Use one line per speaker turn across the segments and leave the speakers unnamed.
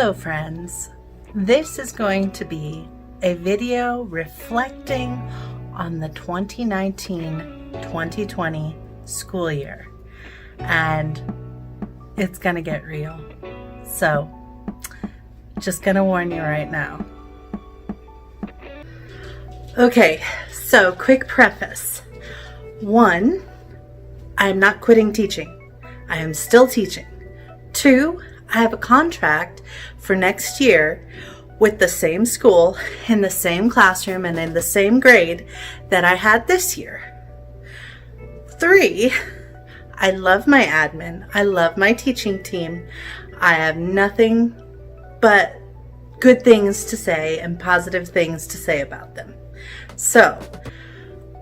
Hello friends, this is going to be a video reflecting on the 2019-2020 school year, and it's gonna get real. So just gonna warn you right now. Okay, so quick preface. 1, I am not quitting teaching. I am still teaching. 2, I have a contract for next year with the same school, in the same classroom, and in the same grade that I had this year. 3, I love my admin. I love my teaching team. I have nothing but good things to say and positive things to say about them. So,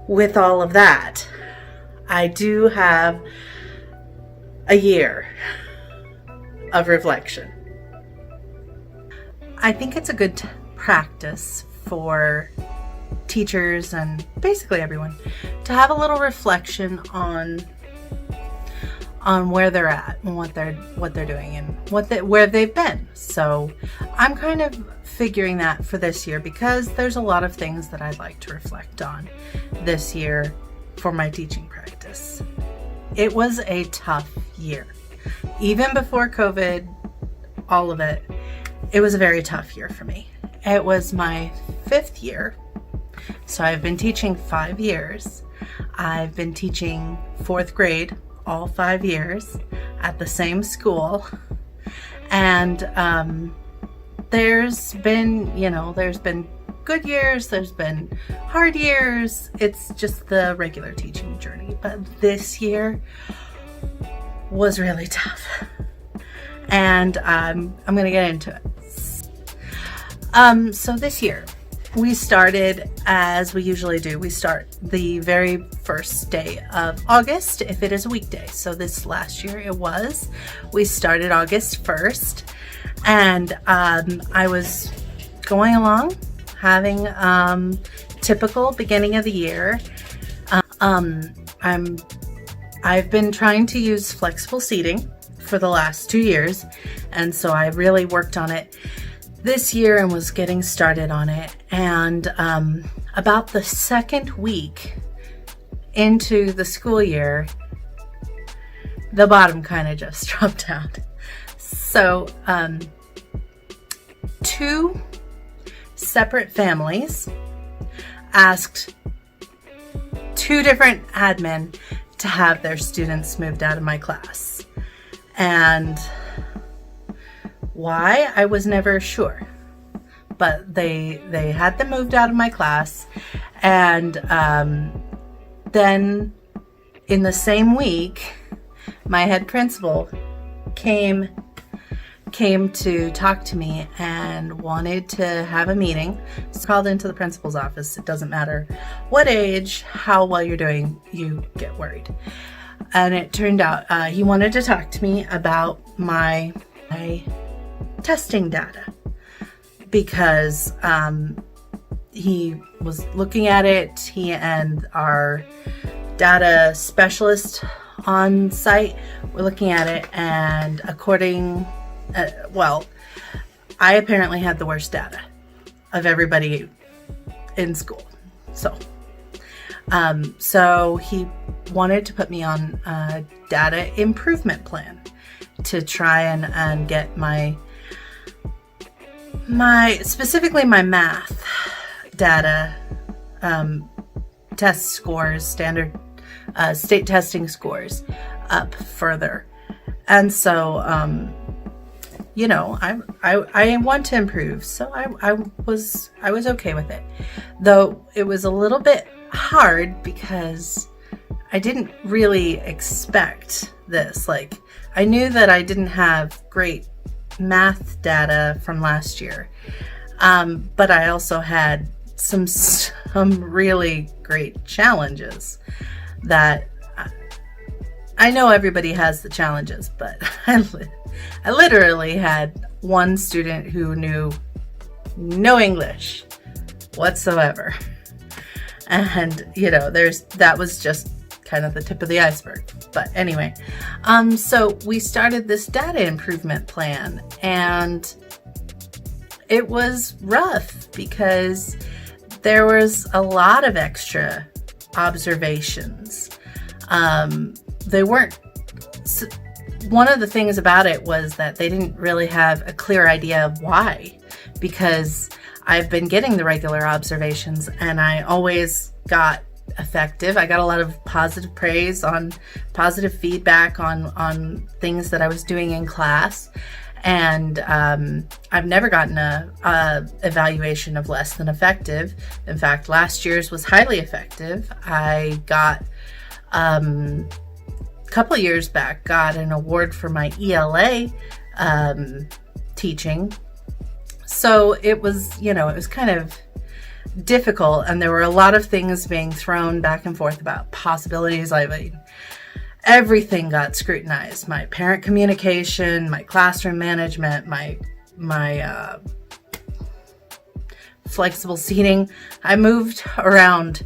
with all of that, I do have a year of reflection. I think it's a good practice for teachers and basically everyone to have a little reflection on where they're at and what they're doing and where they've been. So I'm kind of figuring that for this year because there's a lot of things that I'd like to reflect on this year for my teaching practice. It was a tough year. Even before COVID, all of it, it was a very tough year for me. It was my 5th year. So I've been teaching 5 years. I've been teaching 4th grade all 5 years at the same school. And there's been good years, there's been hard years. It's just the regular teaching journey. But this year was really tough. And I'm going to get into it. So this year, we started as we usually do. We start the very first day of August, if it is a weekday. So this last year it was. We started August 1st, and I was going along, having typical beginning of the year. I've been trying to use flexible seating for the last 2 years, and so I really worked on it this year and was getting started on it. And about the second week into the school year, the bottom kind of just dropped out. So 2 separate families asked 2 different admin to have their students moved out of my class. And why, I was never sure. But they had them moved out of my class. And then in the same week, my head principal came to talk to me and wanted to have a meeting. So called into the principal's office. It doesn't matter what age, how well you're doing, you get worried. And it turned out he wanted to talk to me about my testing data, because he was looking at it. He and our data specialist on site were looking at it, and according I apparently had the worst data of everybody in school. So he wanted to put me on a data improvement plan to try and get specifically my math data test scores, standard state testing scores up further. And so I want to improve, so I was okay with it, though it was a little bit hard because I didn't really expect this. Like, I knew that I didn't have great math data from last year, but I also had some really great challenges that I know everybody has the challenges, but I literally had one student who knew no English whatsoever. And, that was just kind of the tip of the iceberg. But anyway, so we started this data improvement plan, and it was rough because there was a lot of extra observations. They weren't, one of the things about it was that they didn't really have a clear idea of why, because I've been getting the regular observations and I always got effective. I got a lot of positive praise, on positive feedback on things that I was doing in class. And I've never gotten a evaluation of less than effective. In fact, last year's was highly effective. I got a couple years back got an award for my ELA teaching. So it was, it was kind of difficult, and there were a lot of things being thrown back and forth about possibilities. Everything got scrutinized. My parent communication, my classroom management, my flexible seating. I moved around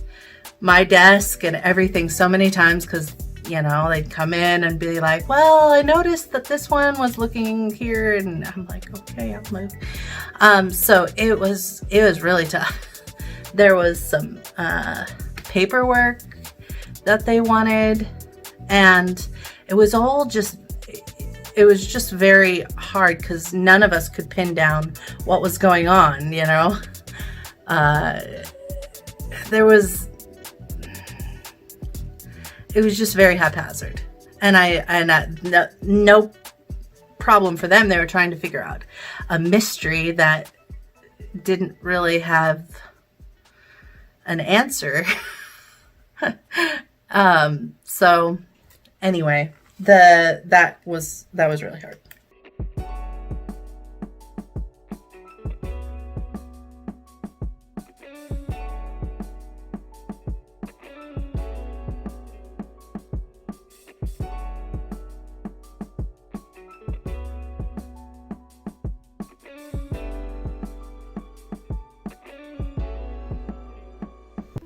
my desk and everything so many times because, they'd come in and be like, well, I noticed that this one was looking here, and I'm like, okay, I'll move. So it was really tough. There was some paperwork that they wanted, and it was just very hard because none of us could pin down what was going on, it was just very haphazard, and no problem for them. They were trying to figure out a mystery that didn't really have an answer. So anyway, that was really hard.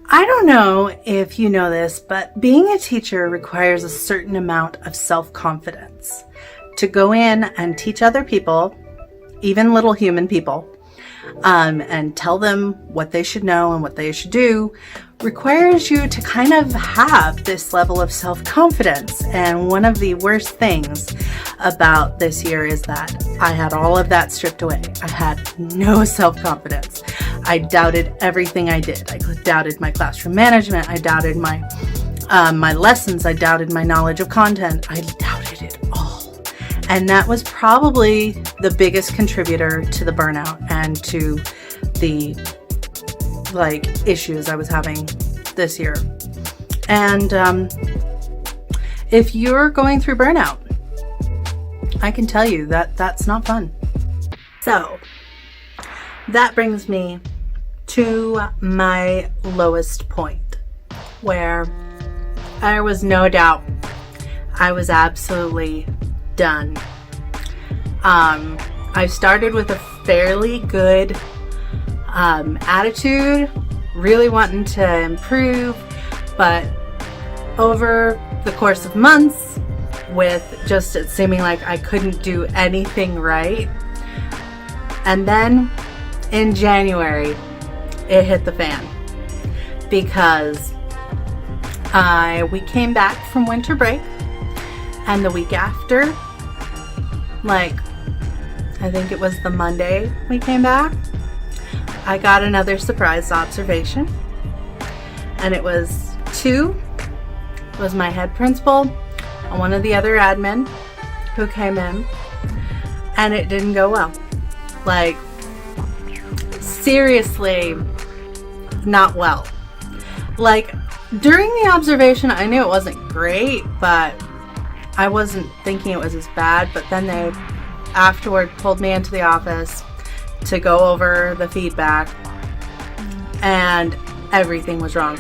I don't know if you know this, but being a teacher requires a certain amount of self-confidence. To go in and teach other people, even little human people, and tell them what they should know and what they should do requires you to kind of have this level of self-confidence. And one of the worst things about this year is that I had all of that stripped away. I had no self-confidence. I doubted everything I did. I doubted my classroom management. I doubted my lessons. I doubted my knowledge of content. I doubted it all. And that was probably the biggest contributor to the burnout and to the issues I was having this year. And if you're going through burnout, I can tell you that that's not fun. So that brings me to my lowest point, where there was no doubt I was absolutely done. I started with a fairly good attitude, really wanting to improve, but over the course of months, with just it seeming like I couldn't do anything right, and then in January it hit the fan, because we came back from winter break, and the week after, I think it was the Monday we came back, I got another surprise observation, and it was my head principal and one of the other admin who came in, and it didn't go well. Seriously, not well. During the observation, I knew it wasn't great, but I wasn't thinking it was as bad. But then they afterward pulled me into the office to go over the feedback, and everything was wrong.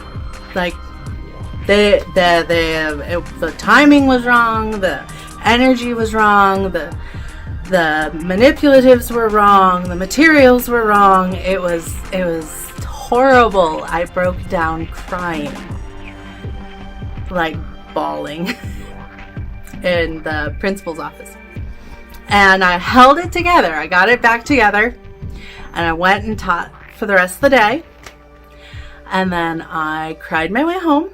The timing was wrong, the energy was wrong, the manipulatives were wrong, the materials were wrong. It was horrible. I broke down crying, bawling in the principal's office. And I held it together. I got it back together. And I went and taught for the rest of the day. And then I cried my way home.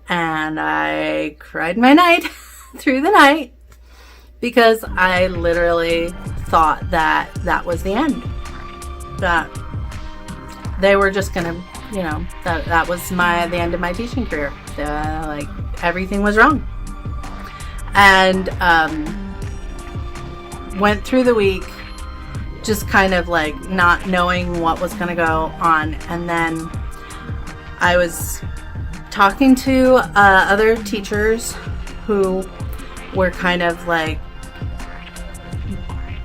And I cried my night through the night because I literally thought that that was the end. That they were just gonna, you know, that was the end of my teaching career. Like everything was wrong. And went through the week just kind of like not knowing what was gonna go on. And then I was talking to other teachers who were kind of like,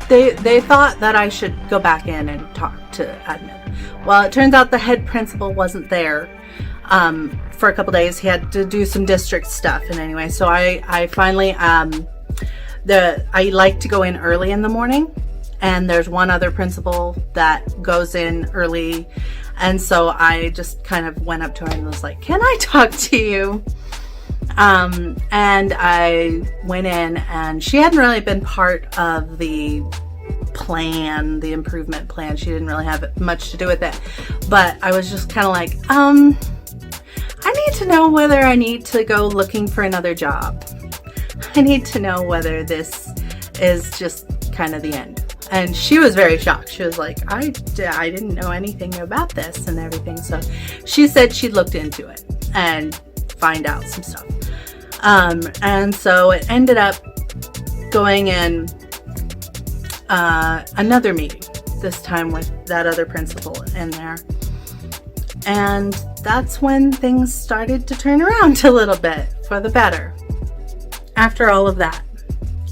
they thought that I should go back in and talk to admin. Well, it turns out the head principal wasn't there for a couple days. He had to do some district stuff. And anyway, so I finally, I like to go in early in the morning. And there's one other principal that goes in early. And so I just kind of went up to her and was like, can I talk to you? And I went in, and she hadn't really been part of the plan, the improvement plan. She didn't really have much to do with it. But I was just kind of like, I need to know whether I need to go looking for another job. I need to know whether this is just kind of the end. And she was very shocked. She was like, I didn't know anything about this and everything. So she said she looked into it and find out some stuff. And so it ended up going in another meeting, this time with that other principal in there. And that's when things started to turn around a little bit for the better after all of that.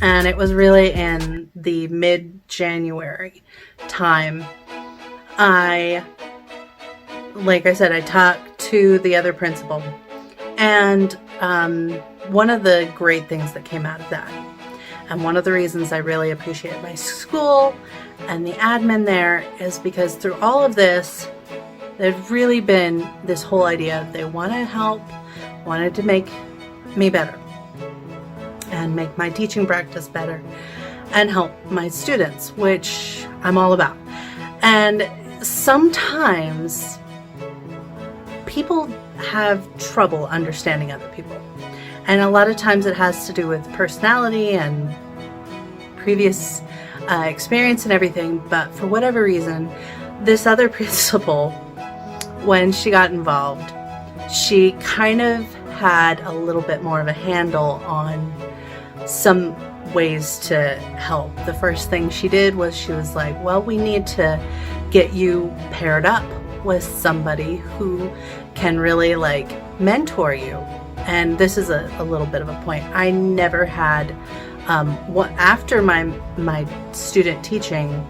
And it was really in the mid-January time. Like I said, I talked to the other principal. And one of the great things that came out of that, and one of the reasons I really appreciate my school and the admin there, is because through all of this, there's really been this whole idea of they want to help, wanted to make me better and make my teaching practice better and help my students, which I'm all about. And sometimes people have trouble understanding other people. And a lot of times it has to do with personality and previous experience and everything. But for whatever reason, this other principal, when she got involved, she kind of had a little bit more of a handle on some ways to help. The first thing she did was she was like, well, we need to get you paired up with somebody who can really like mentor you. And this is a little bit of a point. I never had, after my student teaching,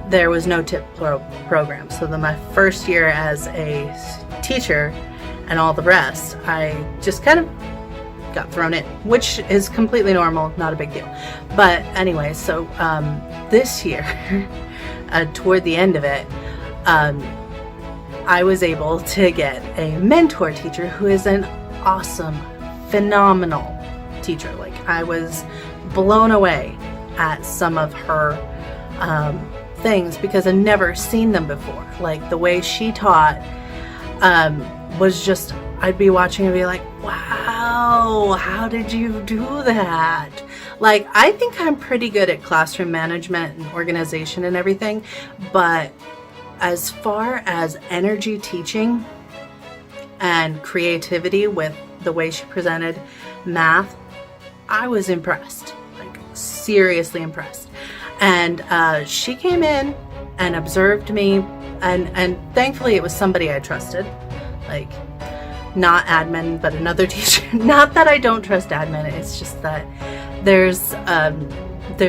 there was no TIP program. So my first year as a teacher and all the rest, I just kind of got thrown in, which is completely normal, not a big deal. But anyway, so this year, toward the end of it, I was able to get a mentor teacher who is an awesome, phenomenal teacher. Like, I was blown away at some of her things because I'd never seen them before. Like, the way she taught was just, I'd be watching and be like, wow, how did you do that? Like, I think I'm pretty good at classroom management and organization and everything, but as far as energy teaching and creativity with the way she presented math, I was impressed, like seriously impressed. And she came in and observed me, and thankfully it was somebody I trusted, like not admin, but another teacher. Not that I don't trust admin, it's just that there's a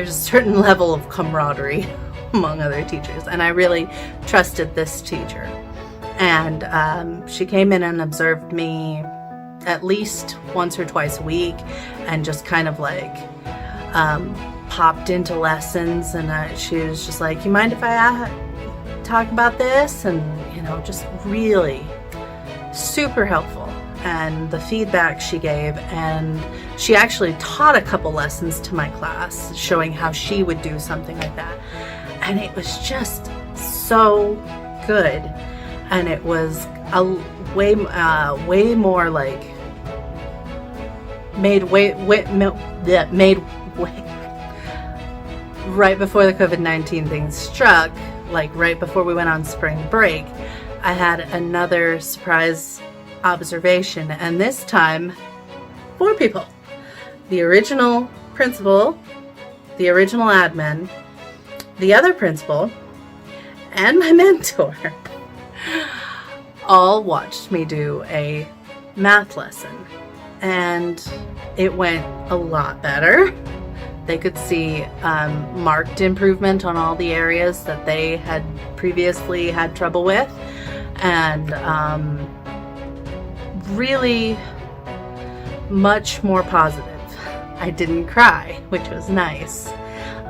certain level of camaraderie among other teachers, and I really trusted this teacher. And she came in and observed me at least once or twice a week, and just kind of like popped into lessons, and she was just like, you mind if I talk about this? And just really super helpful. And the feedback she gave, and she actually taught a couple lessons to my class showing how she would do something like that. and it was just so good. And it was a way more like made way right before the COVID-19 thing struck, like right before we went on spring break. I had another surprise observation, and this time 4 people. The original principal, the original admin, the other principal, and my mentor all watched me do a math lesson, and it went a lot better. They could see marked improvement on all the areas that they had previously had trouble with, and really much more positive. I didn't cry, which was nice.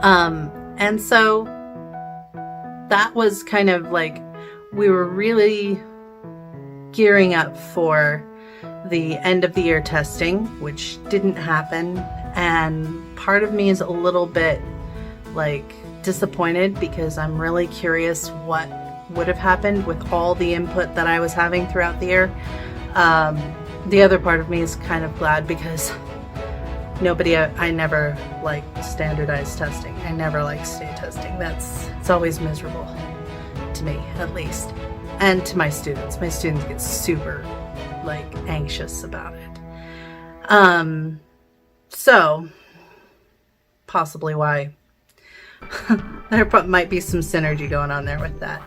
And so that was kind of like, we were really gearing up for the end of the year testing, which didn't happen. And part of me is a little bit like disappointed, because I'm really curious what would have happened with all the input that I was having throughout the year. The other part of me is kind of glad, because I never liked standardized testing. I never liked state testing. It's always miserable to me, at least, and to my students. My students get super like anxious about it. So possibly why there might be some synergy going on there with that.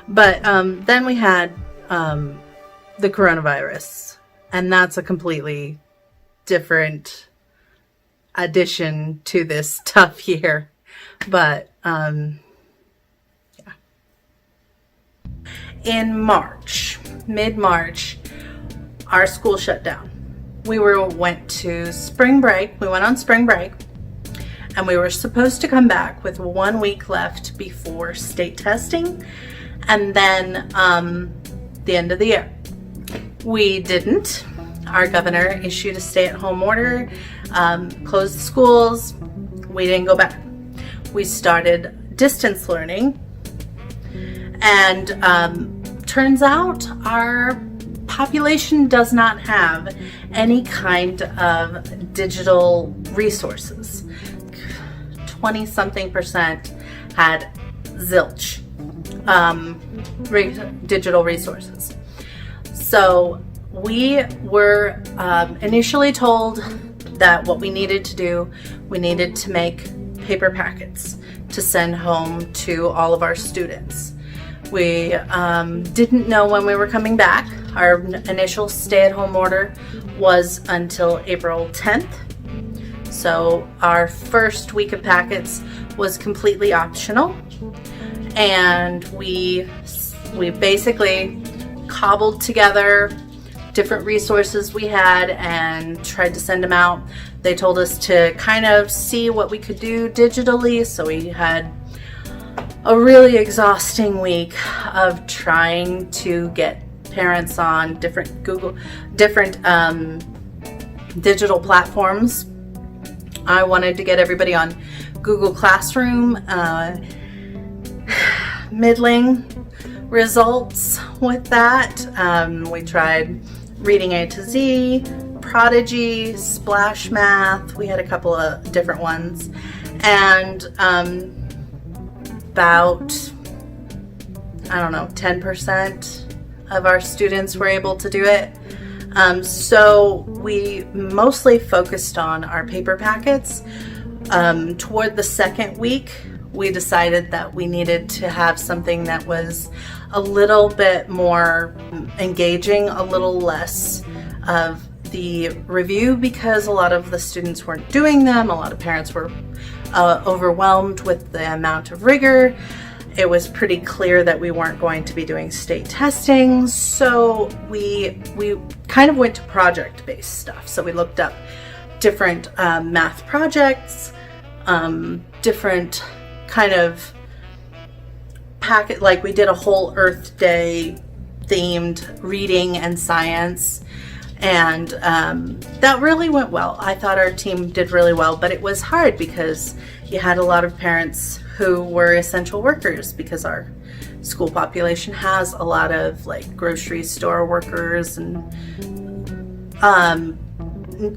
But then we had the coronavirus, and that's a completely different addition to this tough year. But yeah. In March, mid-March, our school shut down. We went to spring break. We went on spring break, and we were supposed to come back with 1 week left before state testing, and then the end of the year. We didn't. Our governor issued a stay-at-home order, closed the schools. We didn't go back. We started distance learning, and turns out our population does not have any kind of digital resources. 20-something% had zilch digital resources. So we were initially told that what we needed to do, we needed to make paper packets to send home to all of our students. We didn't know when we were coming back. Our initial stay-at-home order was until April 10th. So our first week of packets was completely optional. And we basically cobbled together different resources we had and tried to send them out. They told us to kind of see what we could do digitally, so we had a really exhausting week of trying to get parents on different digital platforms. I wanted to get everybody on Google Classroom, middling results with that. We tried Reading A to Z, Prodigy, Splash Math. We had a couple of different ones, and about 10% of our students were able to do it. So we mostly focused on our paper packets. Toward the second week, we decided that we needed to have something that was a little bit more engaging, a little less of the review, because a lot of the students weren't doing them. A lot of parents were overwhelmed with the amount of rigor. It was pretty clear that we weren't going to be doing state testing, so we kind of went to project-based stuff. So we looked up different math projects, different kind of packet, like we did a whole Earth Day themed reading and science, and that really went well. I thought our team did really well, but it was hard because you had a lot of parents who were essential workers because our school population has a lot of like grocery store workers and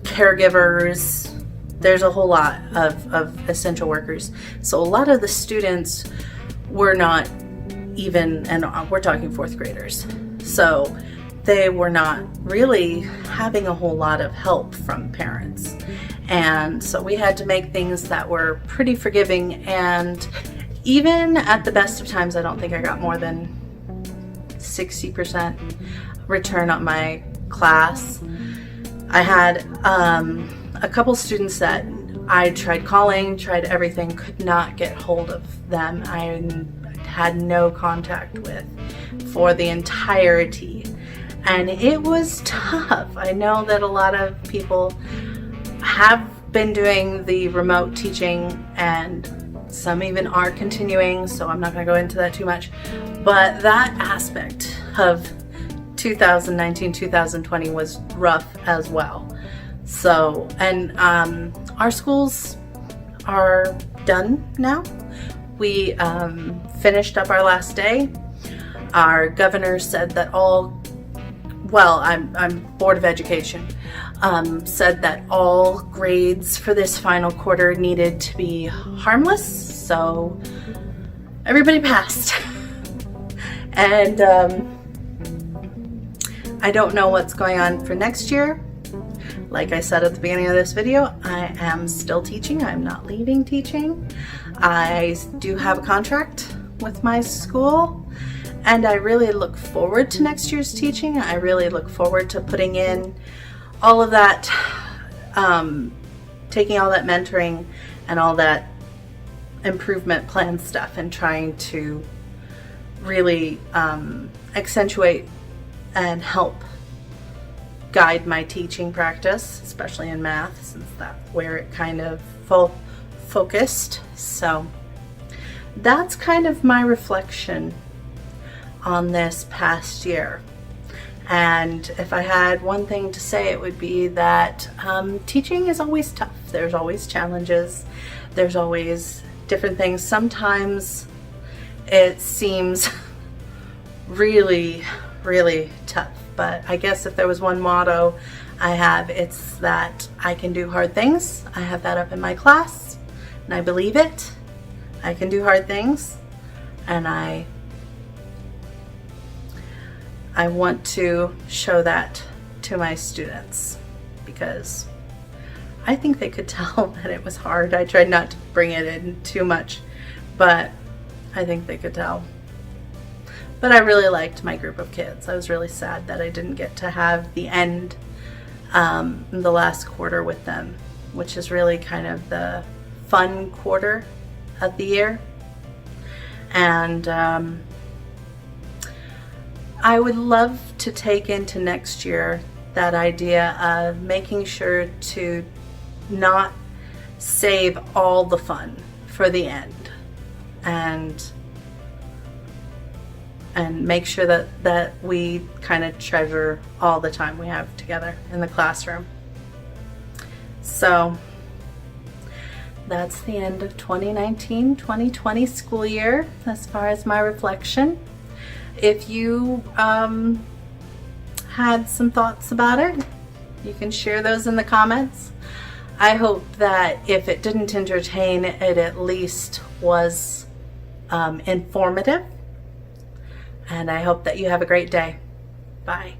caregivers. There's a whole lot of essential workers. So a lot of the students were not even, and we're talking fourth graders, so they were not really having a whole lot of help from parents. And so we had to make things that were pretty forgiving, and even at the best of times, I don't think I got more than 60% return on my class. I had a couple students that I tried calling, tried everything, could not get hold of them. I had no contact with for the entirety. And it was tough. I know that a lot of people have been doing the remote teaching, and some even are continuing, so I'm not going to go into that too much. But that aspect of 2019-2020 was rough as well. So, and our schools are done now. We finished up our last day. Our governor said that I'm Board of Education, said that all grades for this final quarter needed to be harmless, so everybody passed. And I don't know what's going on for next year. Like I said at the beginning of this video, I am still teaching. I'm not leaving teaching. I do have a contract with my school, and I really look forward to next year's teaching. I really look forward to putting in all of that, taking all that mentoring and all that improvement plan stuff and trying to really accentuate and help guide my teaching practice, especially in math, since that's where it kind of focused. So that's kind of my reflection on this past year. And if I had one thing to say, it would be that teaching is always tough. There's always challenges. There's always different things. Sometimes it seems really, really tough. But I guess if there was one motto I have, it's that I can do hard things. I have that up in my class, and I believe it. I can do hard things, and I want to show that to my students, because I think they could tell that it was hard. I tried not to bring it in too much, but I think they could tell. But I really liked my group of kids. I was really sad that I didn't get to have the end, the last quarter with them, which is really kind of the fun quarter of the year. And I would love to take into next year that idea of making sure to not save all the fun for the end, and make sure that we kind of treasure all the time we have together in the classroom. So that's the end of 2019-2020 school year as far as my reflection. If you had some thoughts about it, you can share those in the comments. I hope that if it didn't entertain, it at least was informative. And I hope that you have a great day. Bye.